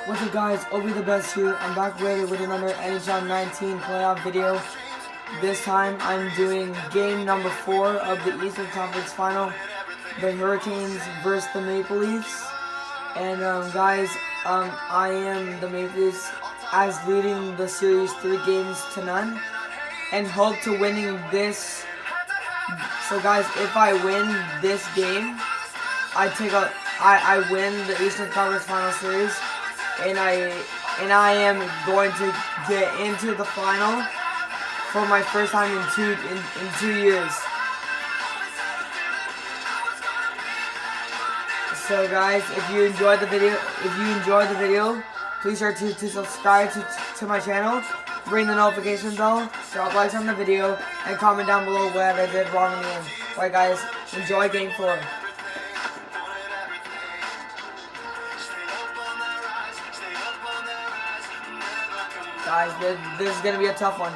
What's up guys, Obi the Best here. I'm back ready with another NHL 19 playoff video. This time I'm doing game number 4 of the Eastern Conference Final. The Hurricanes versus the Maple Leafs. And guys, I am the Maple Leafs as leading the series 3-0 and hope to winning this. So guys, if I win this game, I win the Eastern Conference Final Series. And I am going to get into the final for my first time in 2 years. So guys, if you enjoyed the video, please sure to subscribe to my channel, ring the notification bell, drop likes on the video, and comment down below what I did wrong in the end. Alright guys, enjoy game 4. Guys, this is gonna be a tough one.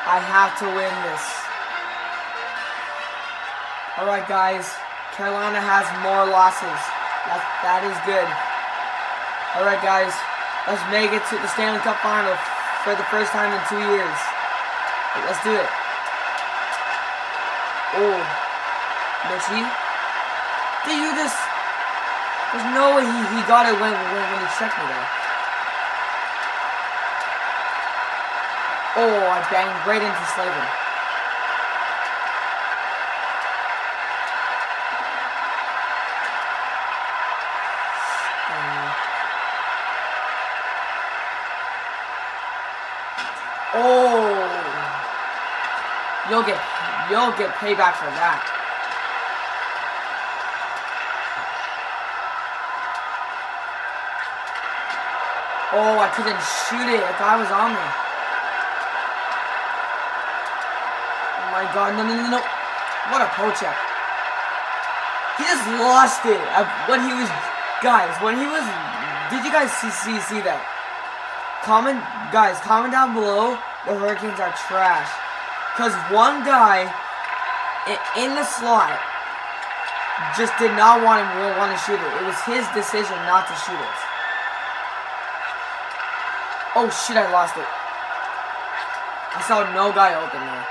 I have to win this. Alright guys, Carolina has more losses. That is good. Alright guys, let's make it to the Stanley Cup Final for the first time in 2 years. Let's do it. Oh, Mitchie, did you just? There's no way he got it when he checked me there. Oh, I banged right into Slavin. Oh. You'll get payback for that. Oh, I couldn't shoot it. A guy was on me. Oh my god, no. What a poach-up. He just lost it when he was, guys, did you guys see that? Comment down below, the Hurricanes are trash. Because one guy in the slot just did not want to shoot it. It was his decision not to shoot it. Oh shit, I lost it. I saw no guy open there.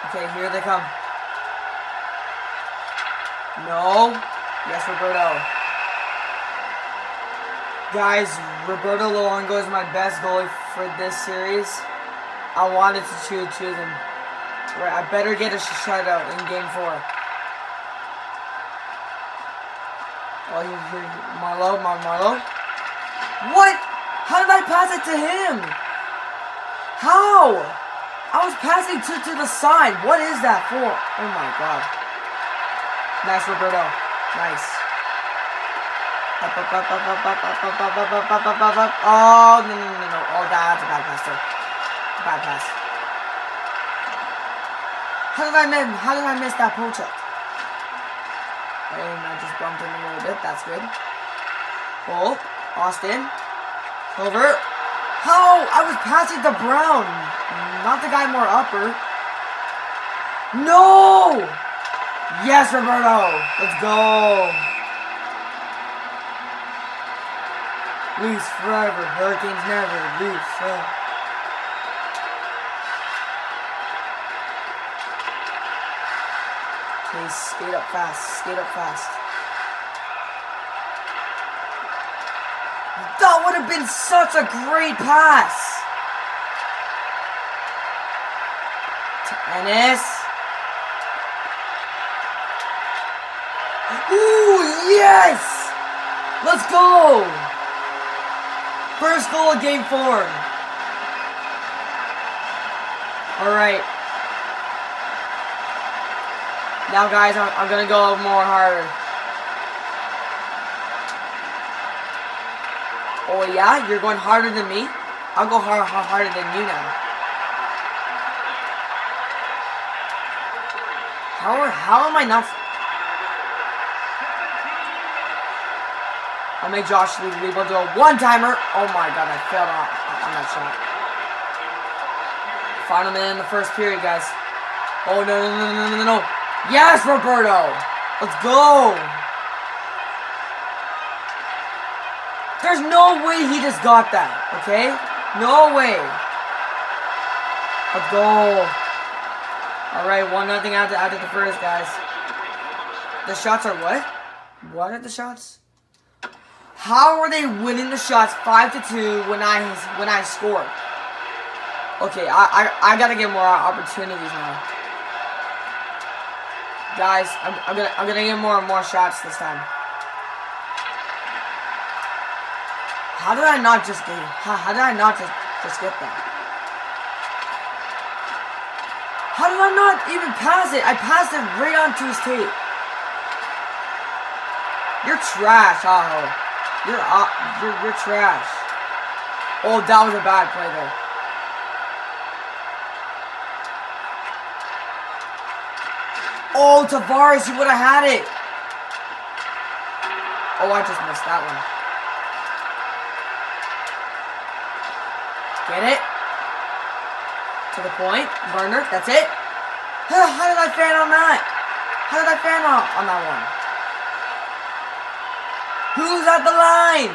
Okay, here they come. No. Yes, Roberto. Guys, Roberto Luongo is my best goalie for this series. I wanted to choose him. Right, I better get a shutout in game 4. Oh, here, Marlowe. What? How did I pass it to him? How? I was passing to the side. What is that for? Oh my god. Nice, Roberto. Nice. Oh, no. Oh, that's a bad pass, too. Bad pass. How did I miss that poach-up? And I just bumped him a little bit. That's good. Oh, Austin. Over. How? I was passing to Brown. Not the guy more upper. No! Yes, Roberto. Let's go. Leafs forever, Hurricanes never, Leafs forever. Okay, skate up fast. That would have been such a great pass! To Ennis. Ooh, yes! Let's go! First goal of game 4. Alright. Now guys, I'm gonna go more harder. Oh yeah? You're going harder than me? I'll go harder than you now. How am I not... I'll make Josh Lebo do a one-timer. Oh my god, I failed on that shot. Final minute in the first period, guys. Oh, no. Yes, Roberto. Let's go. There's no way he just got that, okay? No way. Let's go. Alright, 1-0 after the first, guys. The shots are what? What are the shots? How are they winning the shots 5-2 when I scored? Okay, I gotta get more opportunities now. Guys, I'm gonna get more and more shots this time. How did I not just get? How did I not just get that? How did I not even pass it? I passed it right onto his tape. You're trash, Aho. You're trash. Oh, that was a bad play there. Oh, Tavares, you would have had it. Oh, I just missed that one. Get it? To the point. Burner, that's it. How did I fan on that? How did I fan on that one? Who's at the line?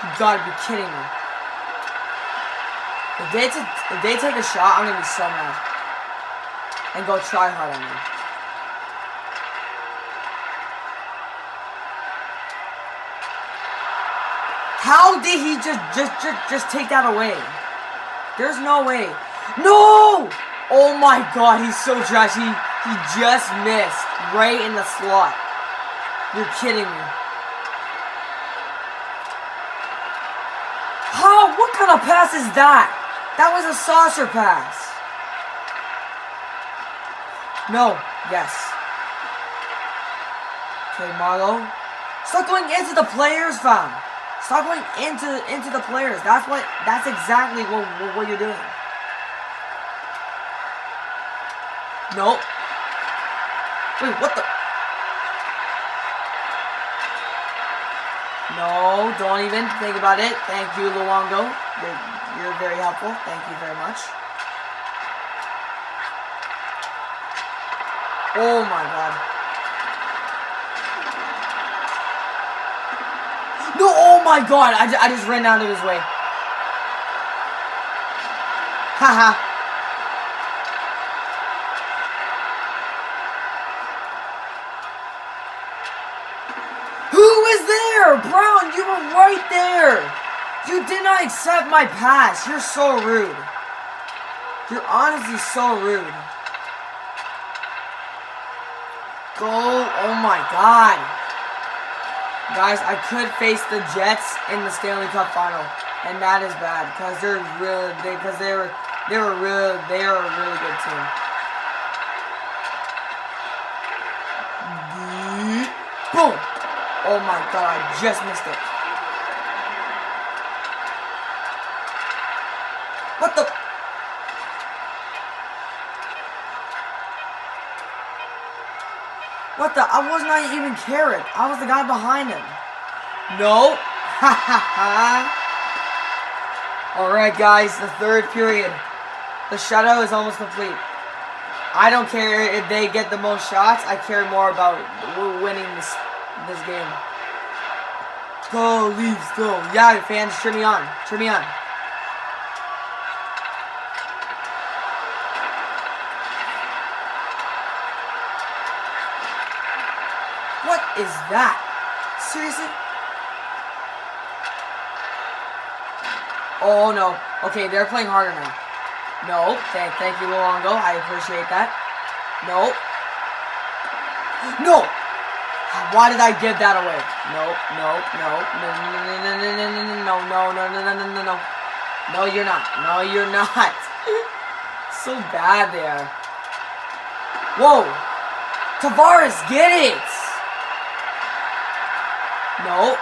You gotta be kidding me. If they take a shot, I'm gonna be so mad. And go try hard on them. How did he just take that away? There's no way. No! Oh my god, he's so trash. He just missed right in the slot. You're kidding me. How? What kind of pass is that? That was a saucer pass. No. Yes. Okay, Marlo. Stop going into the players, fam. Stop going into the players. That's exactly what you're doing. Nope. Wait, what the? No, don't even think about it. Thank you, Luongo. You're very helpful. Thank you very much. Oh my god. No, oh my god. I just ran out of his way. Haha. Who is there? Brown, you were right there. You did not accept my pass. You're so rude. You're honestly so rude. Go. Oh my god. Guys, I could face the Jets in the Stanley Cup final. And that is bad. Because they were a really good team. Boom. Oh my god, I just missed it. What the? What the? I was not even Carrick. I was the guy behind him. No. Ha ha ha. Alright guys, the third period. The shutout is almost complete. I don't care if they get the most shots. I care more about winning this game. Go, Leafs, go. Yeah, fans, cheer me on. Cheer me on. What is that? Seriously? Oh no. Okay, they're playing harder now. No. Thank you, Luongo. I appreciate that. No. No. Why did I give that away? No. No, you're not. No, you're not. So bad there. Whoa. Tavares, get it. No.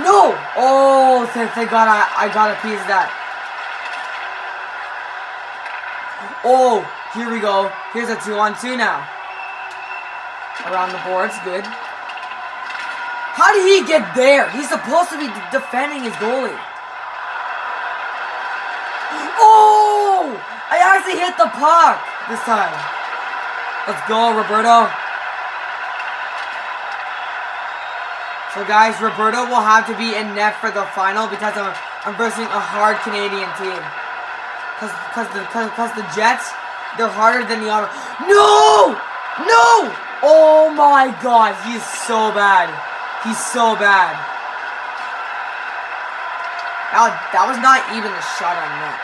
No. Oh, thank God I got a piece of that. Oh, here we go. Here's a 2-on-2 now. Around the boards, good. How did he get there? He's supposed to be defending his goalie. Oh! I actually hit the puck this time. Let's go, Roberto. So guys, Roberto will have to be in net for the final because I'm versing a hard Canadian team. Cause the Jets, they're harder than the other. No! No! Oh my God, he's so bad. He's so bad. That was not even a shot on net.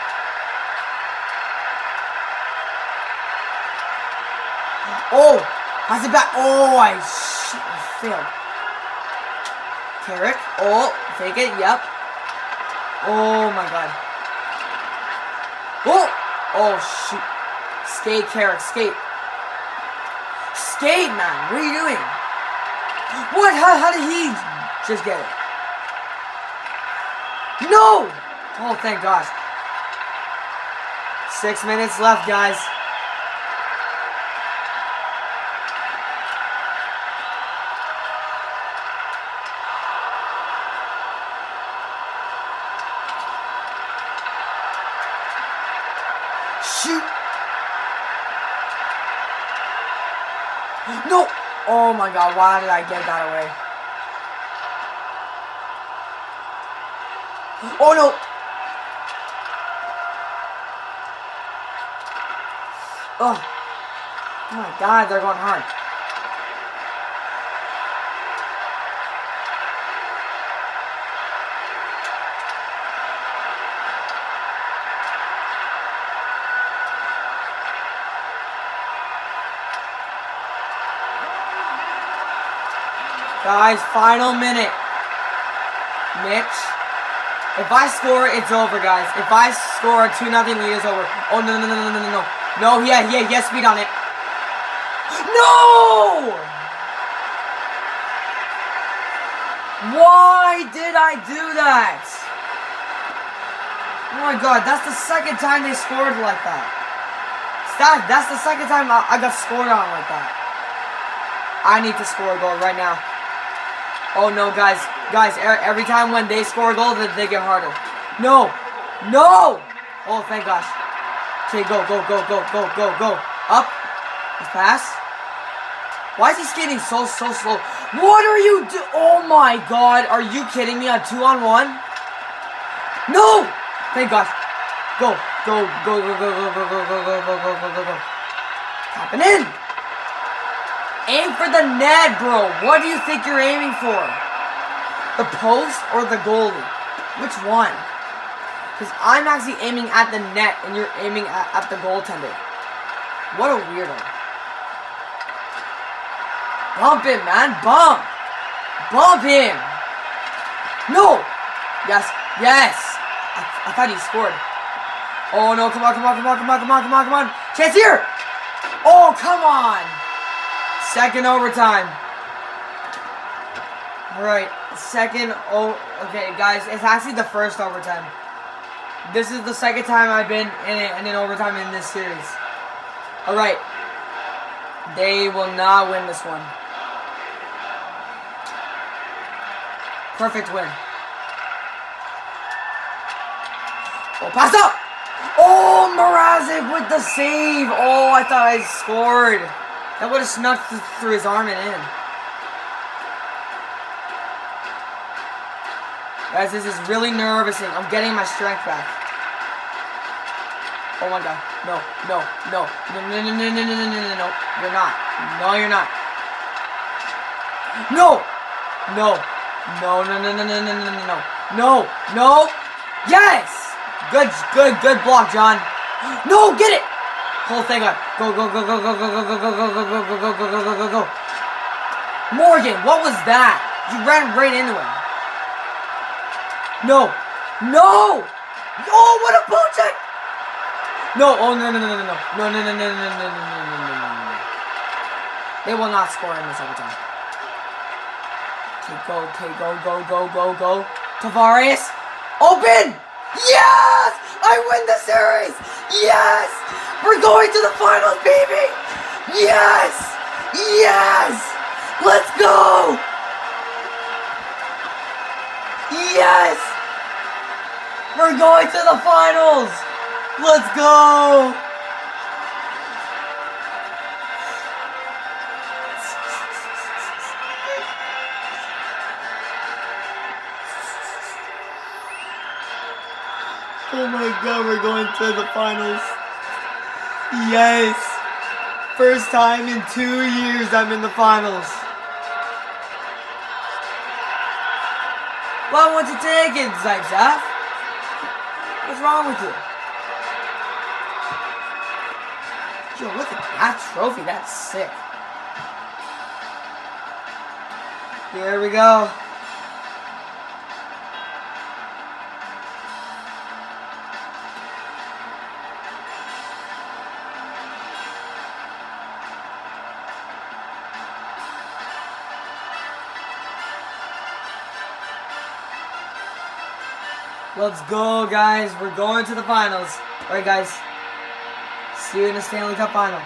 Oh! Pass it back. Oh, I failed. Carrick. Oh, take it. Yep. Oh my God. Oh! Oh, shoot. Skate, Carrick. Skate. Skate, man. What are you doing? What? How did he just get it? No! Oh, thank gosh. 6 minutes left, guys. Shoot! No! Oh my God, why did I get that away? Oh no! Oh my God, they're going hard. Guys, final minute. Mitch. If I score, it's over, guys. If I score a 2-0 lead, it's over. Oh, no. No, he has speed on it. No! Why did I do that? Oh my God, that's the second time they scored like that. That's the second time I got scored on like that. I need to score a goal right now. Oh no, guys, every time when they score a goal, they get harder. No! Oh, thank gosh. Okay, go. Up. Let's pass. Why is he skating so slow? What are you doing? Oh my God, are you kidding me? On 2-on-1? No! Thank gosh. Go. Tapping in. Aim for the net, bro. What do you think you're aiming for? The post or the goalie? Which one? Because I'm actually aiming at the net and you're aiming at the goaltender. What a weirdo. Bump him, man. Bump him. No. Yes. I thought he scored. Oh no, come on. Chance here. Oh, come on. Second overtime. Alright, okay, guys, it's actually the first overtime. This is the second time I've been in an overtime in this series. Alright. They will not win this one. Perfect win. Oh, pass up! Oh, Mrazek with the save! Oh, I thought I scored. That would have snuck through his arm and in. Guys, this is really nervous. I'm getting my strength back. Oh my God. No. You're not. No, you're not. No. Yes! Good block, John. No, get it! Whole thing up. Go. Morgan, what was that? You ran right into him. No. Oh, what a boot check! No. Oh, no. They will not score in this overtime. Okay, go. Tavares. Open! Yes! I win the series! Yes! We're going to the finals, baby! Yes! Let's go! Yes! We're going to the finals! Let's go! Oh my god, we're going to the finals. Yes! First time in 2 years I'm in the finals. Why won't you take it, Zach? What's wrong with you? Yo, look at that trophy. That's sick. Here we go. Let's go, guys. We're going to the finals. Alright, guys. See you in the Stanley Cup final.